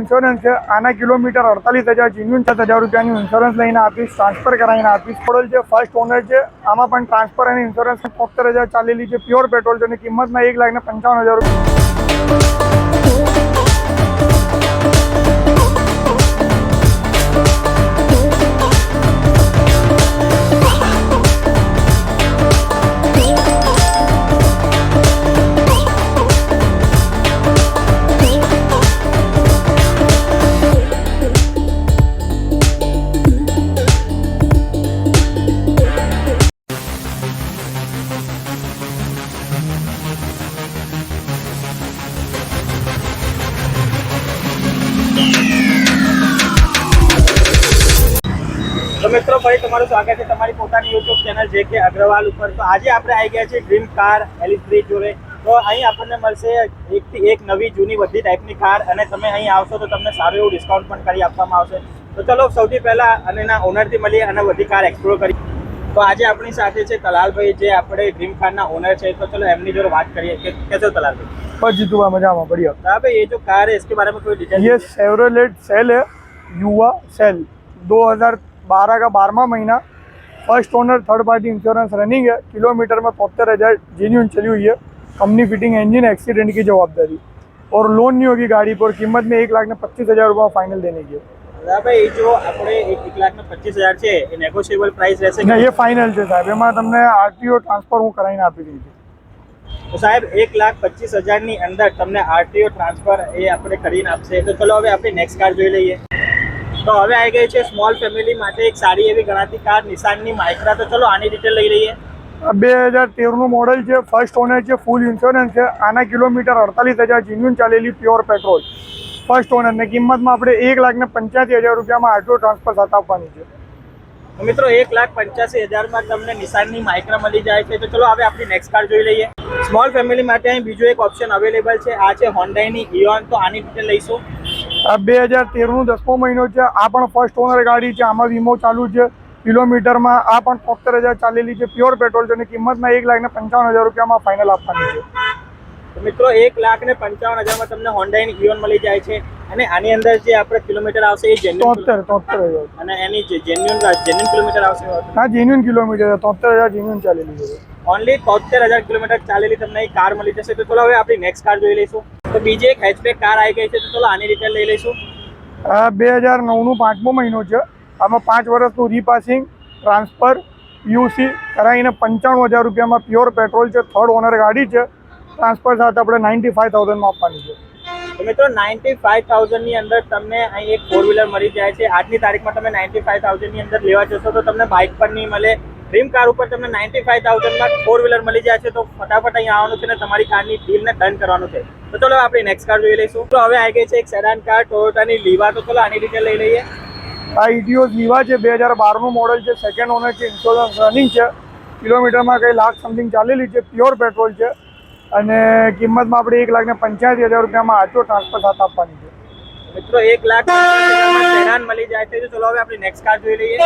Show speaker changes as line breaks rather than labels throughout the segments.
Insurance છે। આના kilometre 48,000 genuine 7,000 રૂપિયાનું ઇન્સ્યોરન્સ લઈને આપીશ, ટ્રાન્સફર કરાવીને આપીશ। મોડલ છે, ફર્સ્ટ ઓનર છે। આમાં પણ ટ્રાન્સફર અને ઇન્સ્યોરન્સ 73,000 ચાલેલી છે। પ્યોર પેટ્રોલ છે અને કિંમતમાં 1,55,000 રૂપિયા।
तो मित्रों फरी तमारू स्वागत है तमारी पोतानी यूट्यूब चैनल जे के अग्रवाल ऊपर। तो आज आपणे आई गया छे ड्रीम कार एलिस ब्रिज जोड़े। तो અહીં આપણને મળશે એકથી એક નવી જૂની બધી ટાઈપની કાર અને તમે અહીં આવશો તો તમને સારું એવું ડિસ્કાઉન્ટ પણ કરી આપવામાં આવશે। તો ચલો સૌથી પહેલા અને એના ઓનરથી મળીએ અને બધી કાર એક્સપ્લોર કરીએ। તો આજે આપણી સાથે છે તલાલભાઈ, જે આપણે ડ્રીમ કારના ઓનર છે। તો ચલો એમની જોડે વાત કરીએ કે कैसे तलालभाई?
बस जीतूबा मजामा बढ़िया।
तलालभाई ये जो कार है इसके बारे में कोई डिटेल?
ये शेवरोलेट सेल है, युवा सेल 2012 का 12वां महीना, first owner, third party insurance running है। किलोमीटर में 73,000 जेन्यून चली हुई है। कंपनी फिटिंग इंजन, एक्सीडेंट की जवाबदारी और लोन नहीं होगी गाड़ी पर। कीमत में 1,25,000 रुपया फाइनल देने की।
भाई जो આપણે 1,25,000 છે એ નેગોશિયેબલ પ્રાઇસ રહેશે?
ના, ये फाइनल છે સાહેબ। એમાં તમને આરટીઓ ટ્રાન્સફર હું કરાવીને આપી દઈશ।
તો સાહેબ 1,25,000 ની અંદર તમને આરટીઓ ટ્રાન્સફર એ આપણે કરીને આપશે। તો ચલો હવે આપણે નેક્સ્ટ કાર જોઈ લઈએ। તો હવે આવી ગઈ છે સ્મોલ ફેમિલી માટે એક સારી એવી ગણાતી કાર, નિસાનની માઇક્રા। તો ચલો આની ડિટેલ લઈ લઈએ।
2013નું મોડલ છે, ફર્સ્ટ ઓનર છે, ફૂલ ઇન્સ્યોરન્સ છે। આના કિલોમીટર 48,000 જેન્યુન ચાલેલી પ્યોર પેટ્રોલ, ફર્સ્ટ ઓનર ને કિંમતમાં આપણે 1,85,000 રૂપિયામાં આરટીઓ ટ્રાન્સફર સાથે આપવાની છે।
મિત્રો 1,85,000 માં તમને નિસાનની માઇક્રા મળી જાય છે। તો ચલો હવે આપણી નેક્સ્ટ કાર જોઈ લઈએ। સ્મોલ ફેમિલી માટે અહીં બીજો એક ઓપ્શન અવેલેબલ છે, આ છે હોન્ડાની ઇયોન। તો આની ડિટેલ લઈશું।
આ 2013નું 10મો મહિનો છે। આ પણ ફર્સ્ટ ઓનર ગાડી છે। આમાં વીમો ચાલુ છે। કિલોમીટરમાં આ પણ 73,000 ચાલેલી છે। પ્યોર પેટ્રોલ છે અને કિંમતમાં 1,55,000 રૂપિયામાં ફાઇનલ આપવાની છે।
તો મિત્રો 1,55,000 માં તમને હોન્ડાની ઇયોન મળી જાય છે અને આની અંદર જે આપણે કિલોમીટર આવશે એ જેન્યુન
73,000
અને એની જે જેન્યુન કિલોમીટર આવશે।
હા, જેન્યુન કિલોમીટર 73,000 જેન્યુન ચાલેલી છે।
ઓનલી 73,000 કિલોમીટર ચાલેલી તમને એ કાર મળી જશે। તો ચલો હવે આપણી નેક્સ્ટ કાર જોઈ લઈશું। તો બીજી એક હેચબેક કાર આવી ગઈ છે। તો ચલો આની ડિટેલ લઈ લઈશું।
આ 2009નું 5મો મહિનો છે। આમાં 5 વર્ષનું રીપાસિંગ, ટ્રાન્સફર, પીયુસી કરાવીને 95,000 રૂપિયામાં પ્યોર પેટ્રોલ છે। થર્ડ ઓનર ગાડી છે। ટ્રાન્સફર સાથે આપણે 95,000માં આપવાની છે।
તો મિત્રો 95,000 ની અંદર તમને અહીં એક 4 વ્હીલર મળી જાય છે। આજની તારીખમાં તમે 95,000 ની અંદર લેવા જશો તો તમને બાઇક પર નહીં મળે। ડ્રીમ કાર ઉપર તમને 95,000માં 4 વ્હીલર મળી જાય છે। તો ફટાફટ અહીં આવવાનું છે ને તમારી કારની ડીલને ડન કરવાનું છે। તો ચલો આપણી નેક્સ્ટ કાર જોઈ લઈશું। તો હવે આવી ગઈ છે એક સેડાન કાર, ટોયોટાની લીવા। તો ચલો આની ડિટેલ લઈ લઈએ।
આ ઇટિયોસ લીવા છે, 2012નું મોડલ છે, સેકન્ડ ઓનર છે, ઇન્સ્યોરન્સ રનિંગ છે। કિલોમીટરમાં કંઈ લાખ સમથિંગ ચાલેલી છે। પ્યોર પેટ્રોલ છે અને કિંમતમાં આપણે 1,85,000 રૂપિયામાં આરટીઓ ટ્રાન્સફર સાથે આપવાની છે।
મિત્રો 1,85,000માં સેડાન મળી જાય છે। તો ચલો હવે આપણી નેક્સ્ટ કાર જોઈ લઈએ।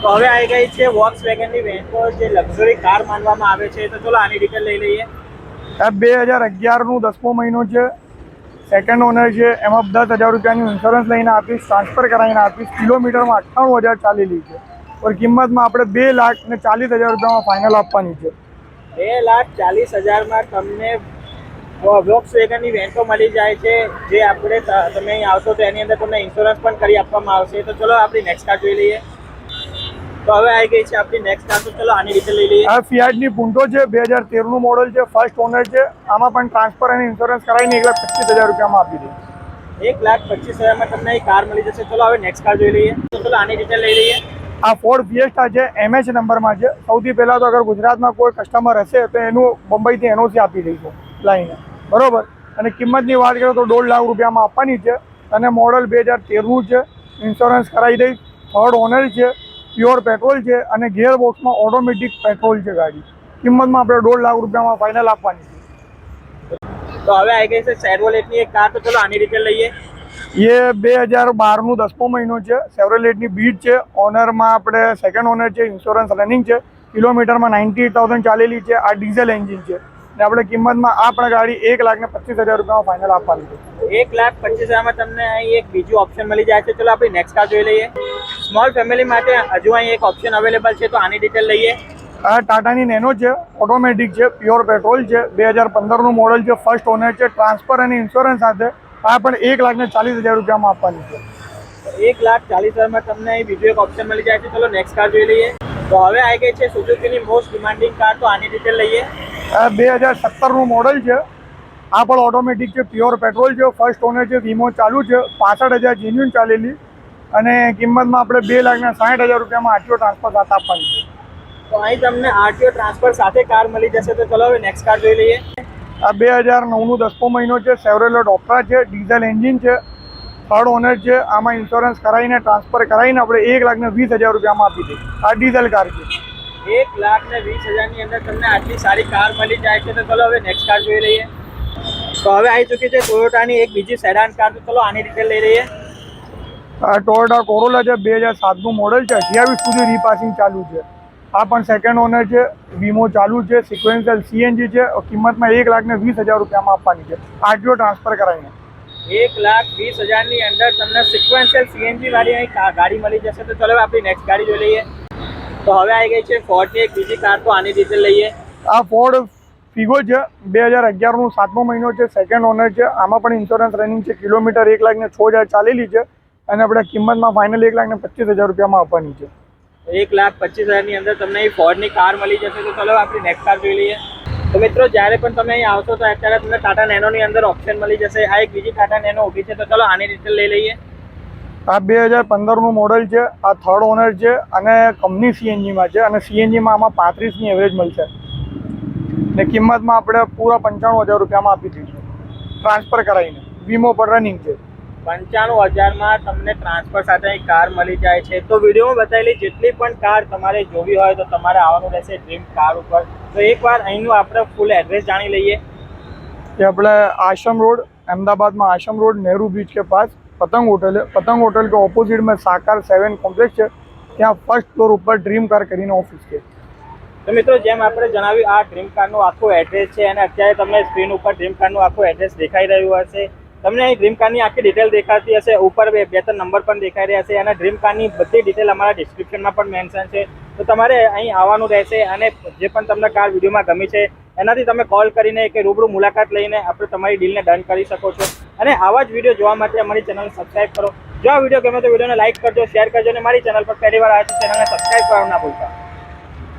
તો હવે આવી ગઈ છે વોક્સવેગનની વેન્ટો, જે લક્ઝરી કાર માનવામાં આવે છે। તો ચલો આની ડિટેલ લઈ લઈએ।
આ 2011નું 10મો મહિનો છે, સેકન્ડ ઓનર છે। એમાં 10,000 રૂપિયાનું ઇન્સ્યોરન્સ લઈને આપીશ, ટ્રાન્સફર કરાવીને આપીશ। કિલોમીટરમાં 98,000 ચાલેલી છે और કિંમતમાં આપણે 2,40,000 રૂપિયામાં ફાઇનલ આપવાની છે।
2,40,000માં તમને વોક્સવેગનની વેન્ટો મળી જાય છે, જે આપણે તમે અહીં આવશો તો એની અંદર તમને ઇન્સ્યોરન્સ પણ કરી આપવામાં આવશે। તો ચલો આપણી નેક્સ્ટ કાર જોઈ લઈએ। તો હવે આવી ગઈ છે આપણી નેક્સ્ટ કાર। તો ચલો આની રીતે લઈ લઈએ।
આ ફિયાટની પુન્ટો છે, 2013નું મોડલ છે, ફર્સ્ટ ઓનર છે। આમાં પણ ટ્રાન્સફર અને ઇન્સ્યોરન્સ કરાવીને 1,25,000 રૂપિયામાં આપી દઈશ।
1,25,000માં તમને એ કાર મળી જશે। ચલો હવે નેક્સ્ટ કાર જોઈ લઈએ। તો ચલો આની ડિટેલ લઈ લઈએ।
આ ફોર્ડ ફિએસ્ટા છે, એમએચ નંબરમાં છે। સૌથી પહેલાં તો અગર ગુજરાતમાં કોઈ કસ્ટમર હશે તો એનું મુંબઈથી એનઓસી આપી દઈશું લાઈને, બરાબર। અને કિંમતની વાત કરીએ તો 1.5 લાખ રૂપિયામાં આપવાની છે અને મોડલ 2013નું છે। ઇન્સ્યોરન્સ કરાવી દઈશ, થર્ડ ઓનર છે, પ્યોર પેટ્રોલ છે અને ગિયર બોક્સમાં ઓટોમેટિક પેટ્રોલ છે ગાડી। કિંમતમાં આપણે 1.5 લાખ રૂપિયામાં ફાઇનલ આપવાની છે।
તો હવે આવી ગઈ છે શેવરોલેટની એક કાર। તો ચલો આની ડિટેલ લઈએ।
ये 2012નું 10મો મહિનો છે, શેવરોલેટની બીટ છે। ઓનરમાં આપણે સેકન્ડ ઓનર છે, ઇન્સ્યોરન્સ રનિંગ છે। કિલોમીટરમાં 98,000 ચાલેલી છે। આ ડીઝલ એન્જિન છે। ને આપણે કિંમતમાં આ પણ ગાડી 1,25,000 રૂપિયામાં ફાઇનલ આપવાની છે.
1,25,000 તમને અહીં એક બીજું ઓપ્શન મળી જાય છે. ચલો આપણી નેક્સ્ટ કાર જોઈ લઈએ. સ્મોલ ફેમિલી માટે હજુ અહીં એક ઓપ્શન અવેલેબલ છે, તો આની ડિટેલ લઈએ.
આ ટાટાની નેનો છે, ઓટોમેટિક છે, પ્યોર પેટ્રોલ છે, 2015નું મોડલ છે, ફર્સ્ટ ઓનર છે, ટ્રાન્સફર અને ઇન્સ્યોરન્સ સાથે. આ પણ 1,40,000 રૂપિયામાં આપવાની છે.
1,40,000 તમને અહીં બીજું એક ઓપ્શન મળી જાય છે. ચલો નેક્સ્ટ કાર જોઈ લઈએ. તો હવે આવી ગઈ છે સુઝુકીની મોસ્ટ ડિમાન્ડિંગ કાર, તો આની ડિટેલ લઈએ.
આ 2017નું મોડલ છે. આ પણ ઓટોમેટિક છે, પ્યોર પેટ્રોલ છે, ફર્સ્ટ ઓનર છે, વીમો ચાલુ છે, 65,000 જેન્યુન ચાલેલી અને કિંમતમાં આપણે 2,60,000 રૂપિયામાં આરટીઓ ટ્રાન્સફર સાથે આપવાની છે.
તો અહીં તમને આરટીઓ ટ્રાન્સફર સાથે કાર મળી જશે. તો ચલો હવે નેક્સ્ટ કાર જોઈ લઈએ.
આ 2009નું 10મો મહિનો છે, સેવરેલેટ ઓપ્ટ્રા છે, ડીઝલ એન્જિન છે, થર્ડ ઓનર છે. આમાં ઇન્સ્યોરન્સ કરાવીને ટ્રાન્સફર કરાવીને આપણે 1,20,000 રૂપિયામાં આપી દઈએ. આ ડીઝલ કાર છે.
1,20,000 ની અંદર તમને આટલી સારી કાર મળી જાય છે. તો ચલો હવે નેક્સ્ટ કાર જોઈ લઈએ. તો હવે આવી ચૂકી છે ટોયોટાની એક બીજી સેડાન કાર, તો ચલો આની ડિટેલ લઈ લઈએ.
આ ટોયોટા કોરોલા છે, 2007નું મોડલ છે, 28 સુધી રીપાસિંગ ચાલુ છે. આ પણ સેકન્ડ ઓનર છે, વીમો ચાલુ છે, સિક્વેન્શિયલ સીએનજી છે, કિંમતમાં 1,20,000 રૂપિયામાં આપવાની છે આરટીઓ ટ્રાન્સફર કરાવીને.
1,20,000 ની અંદર તમને સિક્વન્શિયલ સીએનજી વાળી અહીં ગાડી મળી જશે. તો ચલો આપણી નેક્સ્ટ ગાડી જોઈ લઈએ. તો હવે આવી ગઈ છે ફોર્ડની એક બીજી કાર, તો આની ડિટેલ લઈએ.
આ ફોર્ડ ફિગો છે, 2011નું 7મો મહિનો છે, સેકન્ડ ઓનર છે. આમાં પણ ઇન્સ્યોરન્સ રનિંગ છે, કિલોમીટર 1,06,000 ચાલેલી છે અને આપણે કિંમતમાં ફાઇનલ 1,25,000 રૂપિયામાં આપવાની છે.
1,25,000 ની અંદર તમને અહીં ફોર્ડની કાર મળી જશે. તો ચલો આપણી નેક્સ્ટ કાર જોઈ લઈએ. તો મિત્રો જ્યારે પણ તમે અહીં આવશો તો અત્યારે તમને ટાટા નેનોની અંદર ઓપ્શન મળી જશે. આ એક બીજી ટાટા નેનો ઊભી છે. તો ચલો આની ડિટેલ લઈ લઈએ.
આ 2015નું મોડલ છે, આ થર્ડ ઓનર છે અને કંપની સીએનજીમાં છે અને સીએનજીમાં આમાં 35ની એવરેજ મળશે ને કિંમતમાં આપણે પૂરા 95,000 રૂપિયામાં આપી દઈશું ટ્રાન્સફર કરાવીને. વીમો પર રનિંગ છે.
95,000માં તમને ટ્રાન્સફર સાથે અહીં કાર મળી જાય છે. તો વિડીયોમાં બતાવેલી જેટલી પણ કાર તમારે જોવી હોય તો તમારે આવવાનું રહેશે ડ્રીમ કાર ઉપર. તો એકવાર અહીંનું આપણે ફૂલ એડ્રેસ જાણી લઈએ.
કે આપણે आश्रम रोड, अहमदाबाद में आश्रम रोड, नेहरू बीच के पास पतंग होटल है. पतंग होटल के ऑपोजिट में साकार 7 कॉम्प्लेक्स है. ત્યાં ફર્સ્ટ ફ્લોર ઉપર ડ્રીમ કાર કરીને ઓફિસ છે.
તો મિત્રો જેમ આપણે જણાવ્યું, આ ડ્રીમ કારનું આખું એડ્રેસ છે અને અત્યારે તમને સ્ક્રીન ઉપર ડ્રીમ કારનું આખું એડ્રેસ દેખાઈ રહ્યું હશે. તમને અહીં ડ્રીમ કારની આખી ડિટેલ દેખાતી હશે. ઉપર બે ત્રણ નંબર પણ દેખાઈ રહ્યા છે અને ડ્રીમ કારની બધી ડિટેલ અમારા ડિસ્ક્રિપ્શનમાં પણ મેન્શન છે. તો તમારે અહીં આવવાનું રહેશે અને જે પણ તમને કાર વિડીયોમાં ગમી છે એનાથી તમે કોલ કરીને કે રૂબરૂ મુલાકાત લઈને આપણે તમારી ડીલને ડન કરી શકો છો. અને આવા જ વિડીયો જોવા માટે અમારી ચેનલને સબસ્ક્રાઈબ કરો. જો આ વિડીયો ગમે તો વિડીયોને લાઇક કરજો, શેર કરજો અને મારી ચેનલ પર પહેલી વાર આવે તો ચેનલને સબસ્ક્રાઈબ કરવાનું ના ભૂલતા.